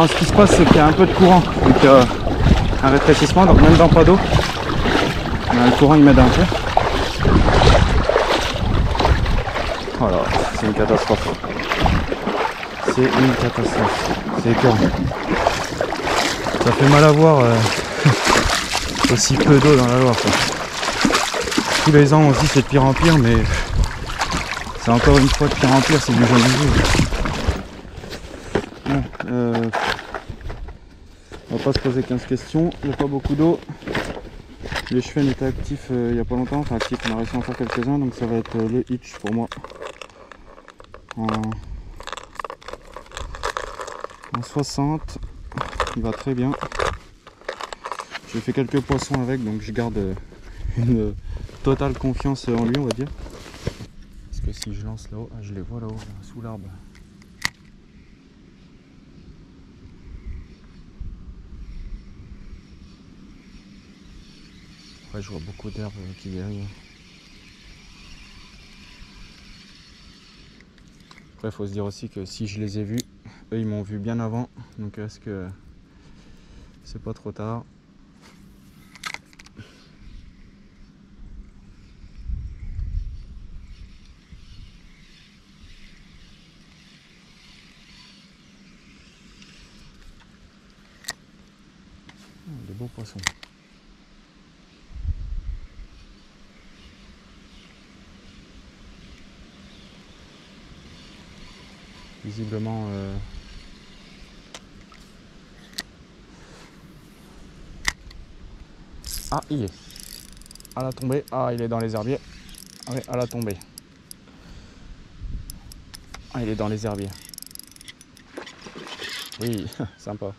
Alors ce qui se passe c'est qu'il y a un peu de courant, donc un rétrécissement, donc même dans pas d'eau, le courant il m'aide un peu. Voilà, c'est une catastrophe. C'est une catastrophe, c'est écœurant. Ça fait mal à voir aussi peu d'eau dans la Loire, quoi. Tous les ans aussi c'est de pire en pire, mais c'est encore une fois de pire en pire, c'est du jamais vu. Bon, on va pas se poser 15 questions, il n'y a pas beaucoup d'eau. Les cheveux étaient actifs il n'y a pas longtemps, enfin actifs, on a réussi à en faire quelques-uns, donc ça va être le hitch pour moi. En 60, il va très bien. J'ai fait quelques poissons avec, donc je garde une totale confiance en lui, on va dire. Parce que si je lance là-haut, je les vois là-haut, sous l'arbre. Après je vois beaucoup d'herbes qui dérivent. Après il faut se dire aussi que si je les ai vus, eux ils m'ont vu bien avant, donc est-ce que c'est pas trop tard? Des beaux poissons. Visiblement ah, il est à la tombée. Ah, il est dans les herbiers. Ah oui, à la tombée. Ah, il est dans les herbiers. Oui, sympa.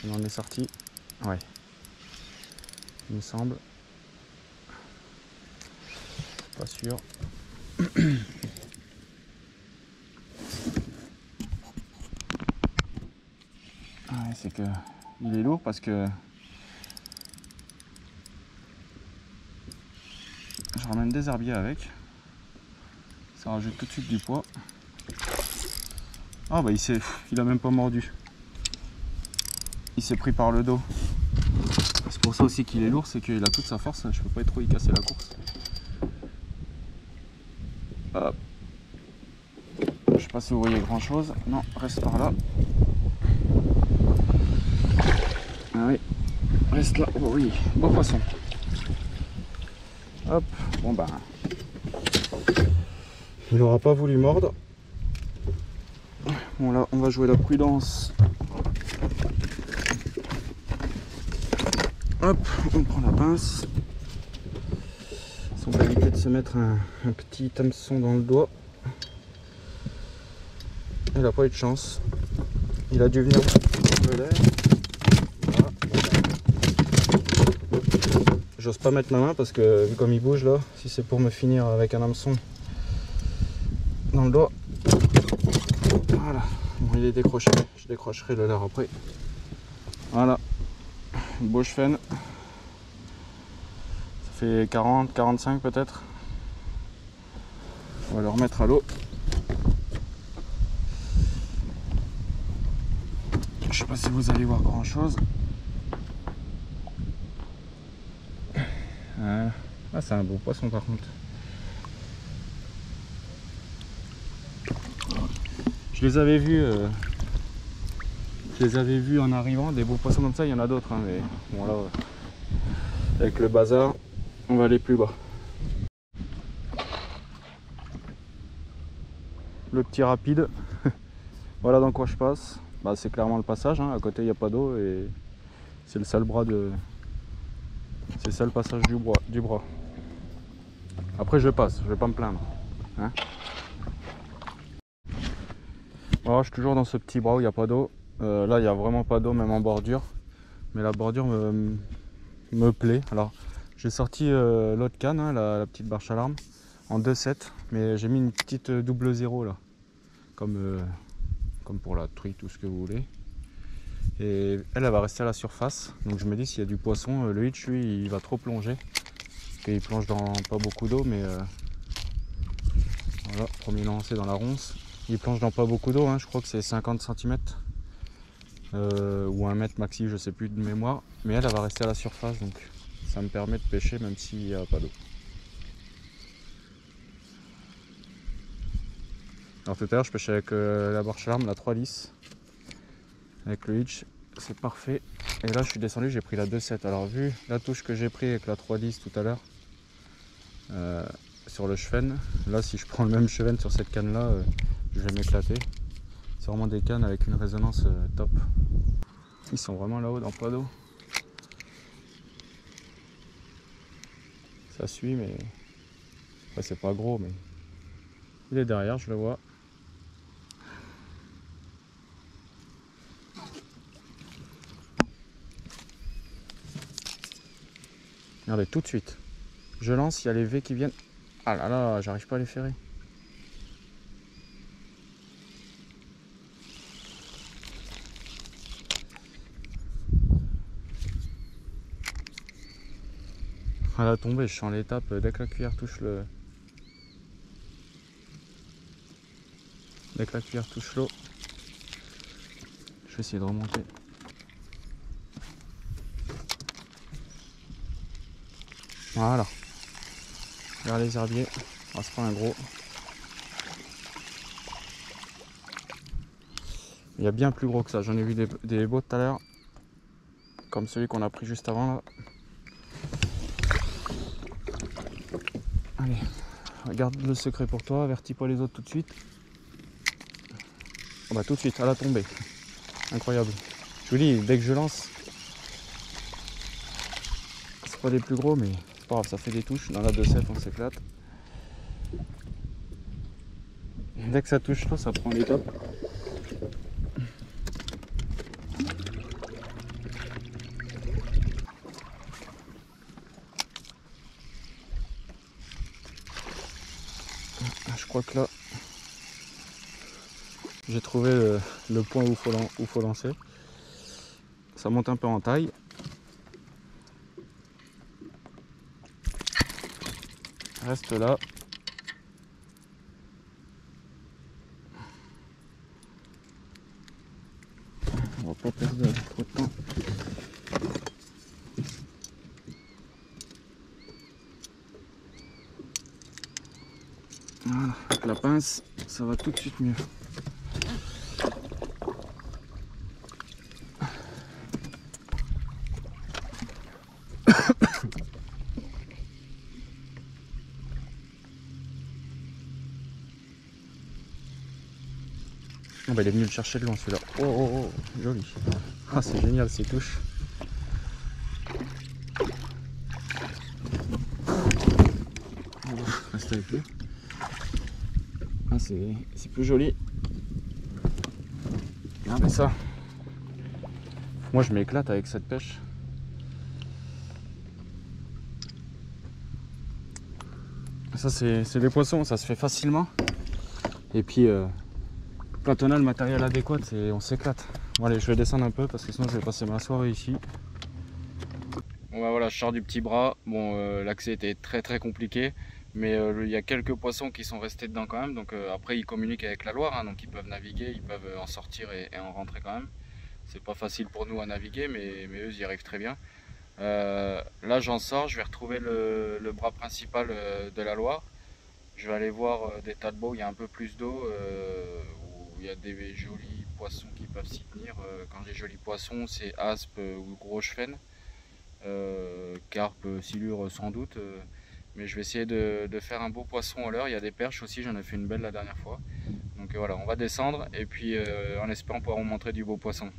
On en est sorti. Ouais. Il me semble. Pas sûr. Ouais, c'est que il est lourd parce que je ramène des herbiers avec. Ça rajoute tout de suite du poids. Ah bah il a même pas mordu. Il s'est pris par le dos. C'est pour ça aussi qu'il est lourd, c'est qu'il a toute sa force. Je peux pas trop y casser la course. Hop. Je sais pas si vous voyez grand chose. Non, reste par là. Ah oui, reste là. Oh oui, beau poisson. Hop, bon bah. Il n'aura pas voulu mordre. Bon là, on va jouer la prudence. Hop, on prend la pince. On va éviter de se mettre un petit hameçon dans le doigt. Il n'a pas eu de chance. Il a dû venir de l'air. Voilà. J'ose pas mettre ma main parce que vu comme il bouge là, si c'est pour me finir avec un hameçon dans le doigt. Voilà. Bon, il est décroché. Je décrocherai le leurre après. Voilà. Beau chefenne. Ça fait 40, 45 peut-être. On va le remettre à l'eau. Je sais pas si vous allez voir grand chose. Ah, c'est un beau poisson par contre. Je les avais vus en arrivant, des beaux poissons comme ça, il y en a d'autres, hein, mais bon là, avec le bazar, on va aller plus bas. Le petit rapide, voilà dans quoi je passe. Bah, c'est clairement le passage, hein. À côté il n'y a pas d'eau et c'est le seul bras de. C'est ça le passage du bras. Après je passe, je vais pas me plaindre. Hein, voilà, je suis toujours dans ce petit bras où il n'y a pas d'eau. Là il n'y a vraiment pas d'eau même en bordure. Mais la bordure me plaît. Alors j'ai sorti l'autre canne, hein, la petite barche alarme, en 2,7. Mais j'ai mis une petite double zéro là. Comme pour la truite ou ce que vous voulez. Et elle va rester à la surface. Donc je me dis s'il y a du poisson, le hitch lui il va trop plonger. Parce qu'il plonge dans pas beaucoup d'eau, mais voilà, premier lancé dans la ronce. Il plonge dans pas beaucoup d'eau, hein, je crois que c'est 50 cm. ou 1 mètre maxi, je sais plus de mémoire, mais elle va rester à la surface, donc ça me permet de pêcher même s'il n'y a pas d'eau. Alors tout à l'heure je pêchais avec la barche à larmes, la 3 lisses, avec le hitch, c'est parfait. Et là je suis descendu, j'ai pris la 2,7. Alors vu la touche que j'ai pris avec la 3 lisses tout à l'heure sur le cheven, là si je prends le même cheven sur cette canne là, je vais m'éclater. C'est vraiment des cannes avec une résonance top. Ils sont vraiment là-haut dans pas d'eau. Ça suit mais ouais, c'est pas gros, mais il est derrière, je le vois. Regardez, tout de suite. Je lance, il y a les V qui viennent. Ah là là, j'arrive pas à les ferrer. À la tombée, je sens l'étape dès que la cuillère touche le. Dès que la cuillère touche l'eau. Je vais essayer de remonter. Voilà. Vers les herbiers. Ah, c'est pas un gros. Il y a bien plus gros que ça. J'en ai vu des beaux tout à l'heure. Comme celui qu'on a pris juste avant là. Allez, regarde le secret pour toi. Avertis pas les autres tout de suite. Oh bah tout de suite, à la tombée. Incroyable. Je vous dis, dès que je lance, c'est pas des plus gros, mais c'est pas grave, ça fait des touches. Dans la 2,7, on s'éclate. Dès que ça touche l'eau, ça prend les tops. Je crois que là, j'ai trouvé le point où il faut lancer. Ça monte un peu en taille. Reste là. On va pas perdre trop de temps. Voilà, avec la pince, ça va tout de suite mieux. Oh bah il est venu le chercher de loin celui-là. Oh oh oh, joli. Ah c'est génial ces touches. Reste avec lui. Ah c'est plus joli. Regardez ça. Moi je m'éclate avec cette pêche. Ça c'est des poissons, ça se fait facilement. Et puis quand on a le matériel adéquat, on s'éclate. Bon allez, je vais descendre un peu parce que sinon je vais passer ma soirée ici. Bon bah voilà, je sors du petit bras. Bon l'accès était très compliqué, mais il y a quelques poissons qui sont restés dedans quand même. Donc après ils communiquent avec la Loire, hein, donc ils peuvent naviguer, ils peuvent en sortir et en rentrer quand même. C'est pas facile pour nous à naviguer, mais eux ils y arrivent très bien. Là j'en sors, je vais retrouver le bras principal de la Loire. Je vais aller voir des tas de baux où il y a un peu plus d'eau, où il y a des jolis poissons qui peuvent s'y tenir. Quand j'ai jolis poissons, c'est aspe ou gros cheven, carpe, silure sans doute. Mais je vais essayer de faire un beau poisson à l'heure. Il y a des perches aussi, j'en ai fait une belle la dernière fois. Donc voilà, on va descendre et puis en espérant pouvoir vous montrer du beau poisson.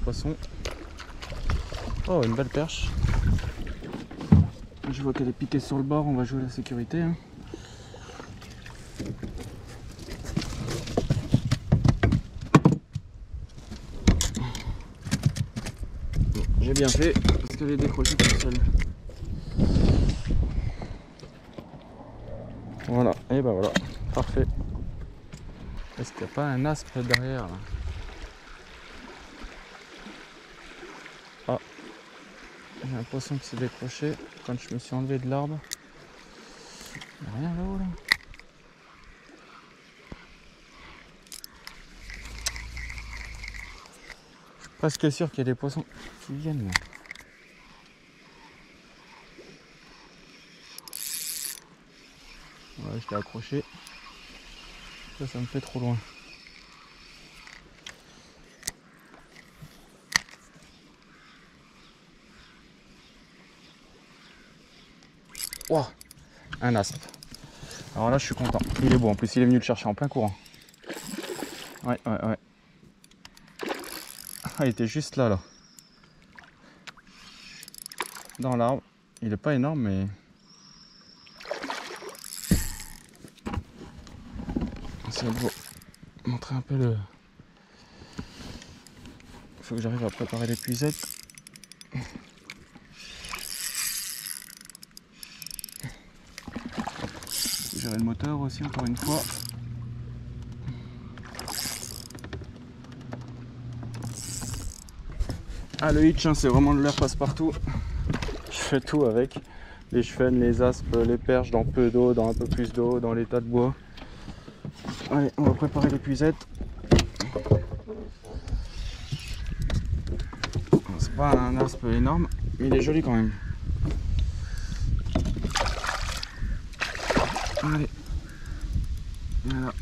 Poisson. Oh, une belle perche. Je vois qu'elle est piquée sur le bord, on va jouer la sécurité. Hein. J'ai bien fait parce qu'elle est décrochée toute seule. Voilà, et ben voilà, parfait. Est-ce qu'il n'y a pas un aspe derrière là? Ah, il y a un poisson qui s'est décroché quand je me suis enlevé de l'arbre. Il n'y a rien là-haut là. Je suis presque sûr qu'il y a des poissons qui viennent là. Ouais, je l'ai accroché. Ça me fait trop loin. Wow, un aspe. Alors là, je suis content. Il est beau. En plus, il est venu le chercher en plein courant. Ouais. Ah, il était juste là. Dans l'arbre. Il est pas énorme, mais... C'est beau. Montrer un peu le... Il faut que j'arrive à préparer l'épuisette. Gérer le moteur aussi, encore une fois. Ah, le hitch, hein, c'est vraiment de l'air passe-partout. Je fais tout avec. Les chevens, les aspes, les perches dans peu d'eau, dans un peu plus d'eau, dans les tas de bois. Allez, on va préparer l'épuisette. C'est pas un aspe énorme, mais il est joli quand même. Allez. Voilà.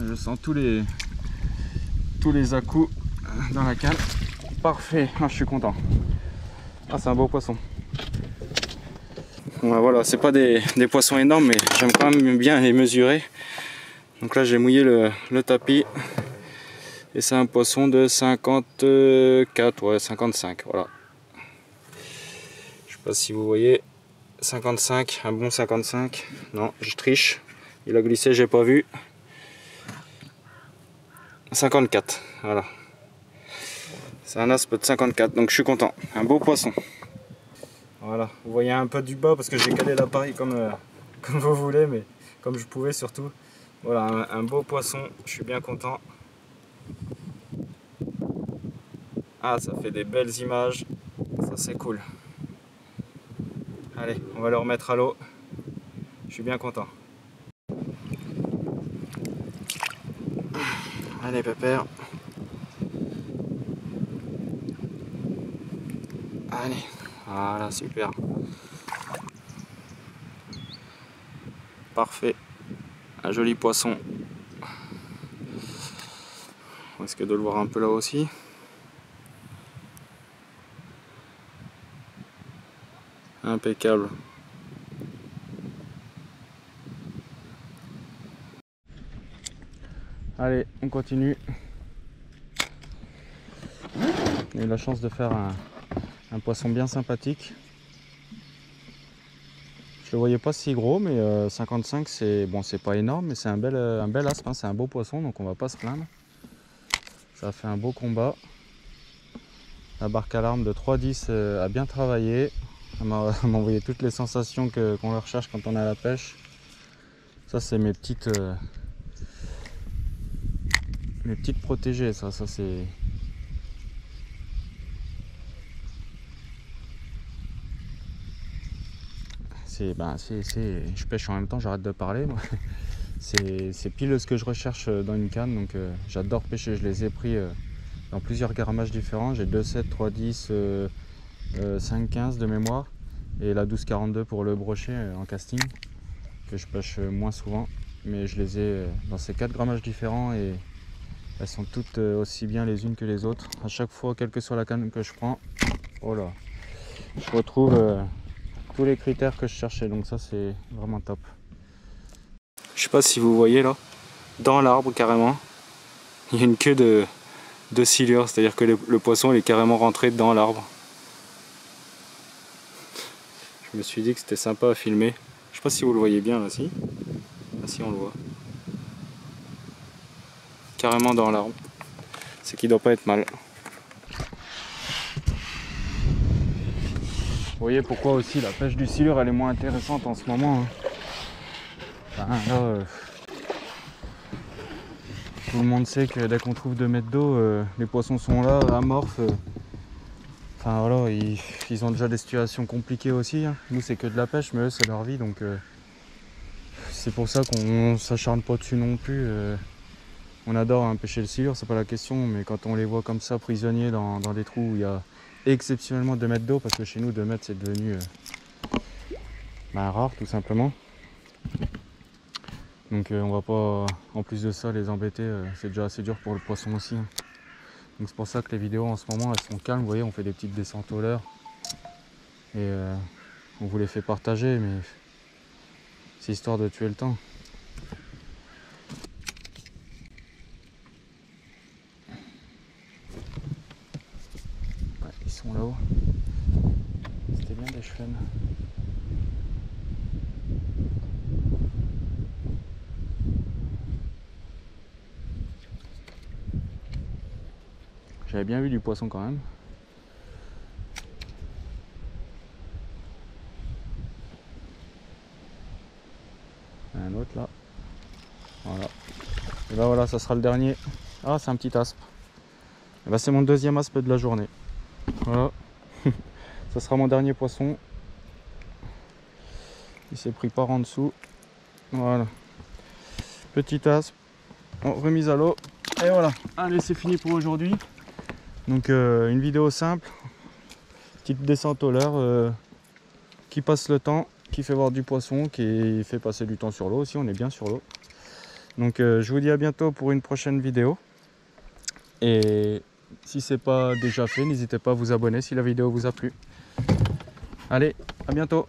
Je sens tous les à-coups dans la canne. Parfait, je suis content. Ah, c'est un beau poisson. Voilà, c'est pas des poissons énormes, mais j'aime quand même bien les mesurer. Donc là, j'ai mouillé le tapis. Et c'est un poisson de 54, ouais, 55, voilà. Je sais pas si vous voyez. 55, un bon 55. Non, je triche. Il a glissé, j'ai pas vu. 54, voilà. C'est un aspe de 54, donc je suis content. Un beau poisson. Voilà, vous voyez un peu du bas parce que j'ai calé l'appareil comme vous voulez, mais comme je pouvais surtout. Voilà, un beau poisson, je suis bien content. Ah, ça fait des belles images, ça c'est cool. Allez, on va le remettre à l'eau. Je suis bien content. Allez, pépère. Allez, voilà, super. Parfait. Un joli poisson. On risque de le voir un peu là aussi. Impeccable. Allez, on continue. J'ai eu la chance de faire un poisson bien sympathique. Je le voyais pas si gros, mais 55 c'est bon, c'est pas énorme, mais c'est un bel aspe, hein, c'est un beau poisson, donc on va pas se plaindre. Ça a fait un beau combat. La barque à larmes de 3,10 a bien travaillé. Elle m'a envoyé toutes les sensations qu'on recherche quand on est à la pêche. Ça, c'est mes petites protégées. Ça c'est... Je pêche en même temps, j'arrête de parler. C'est pile ce que je recherche dans une canne, donc j'adore pêcher. Je les ai pris dans plusieurs grammages différents. J'ai 2,7, 3,10, 5,15 de mémoire, et la 12,42 pour le brochet en casting, que je pêche moins souvent. Mais je les ai dans ces 4 grammages différents et elles sont toutes aussi bien les unes que les autres. À chaque fois, quelle que soit la canne que je prends, oh là, je retrouve tous les critères que je cherchais, donc ça c'est vraiment top. Je sais pas si vous voyez là, dans l'arbre carrément, il y a une queue de silure, c'est à dire que le poisson il est carrément rentré dans l'arbre. Je me suis dit que c'était sympa à filmer. Je sais pas si vous le voyez bien là, si. Ah si, on le voit. Carrément dans l'arbre. C'est qu'il doit pas être mal. voyez pourquoi aussi la pêche du silure elle est moins intéressante en ce moment. Hein. Enfin, là, tout le monde sait que dès qu'on trouve 2 mètres d'eau, les poissons sont là, amorphes. Enfin voilà, ils ont déjà des situations compliquées aussi. Hein. Nous c'est que de la pêche, mais eux c'est leur vie, donc c'est pour ça qu'on s'acharne pas dessus non plus. On adore hein, pêcher le silure, c'est pas la question, mais quand on les voit comme ça prisonniers dans des trous où il y a exceptionnellement 2 mètres d'eau, parce que chez nous 2 mètres c'est devenu rare tout simplement. Donc on va pas, en plus de ça, les embêter, c'est déjà assez dur pour le poisson aussi. Hein. Donc c'est pour ça que les vidéos en ce moment elles sont calmes, vous voyez, on fait des petites descentes au leurre. Et on vous les fait partager, mais c'est histoire de tuer le temps. Ouais, ils sont là-haut. C'était bien des chevènes. J'avais bien vu du poisson quand même. Un autre là. Voilà. Et ben voilà, ça sera le dernier. Ah, c'est un petit aspe. Et ben c'est mon deuxième aspe de la journée. Voilà. Ça sera mon dernier poisson. Il s'est pris par en dessous. Voilà. Petit aspe. Remise à l'eau. Et voilà. Allez, c'est fini pour aujourd'hui. Donc une vidéo simple. Petite descente au leurre. Qui passe le temps. Qui fait voir du poisson. Qui fait passer du temps sur l'eau aussi. On est bien sur l'eau. Donc je vous dis à bientôt pour une prochaine vidéo. Et si ce n'est pas déjà fait, n'hésitez pas à vous abonner si la vidéo vous a plu. Allez, à bientôt.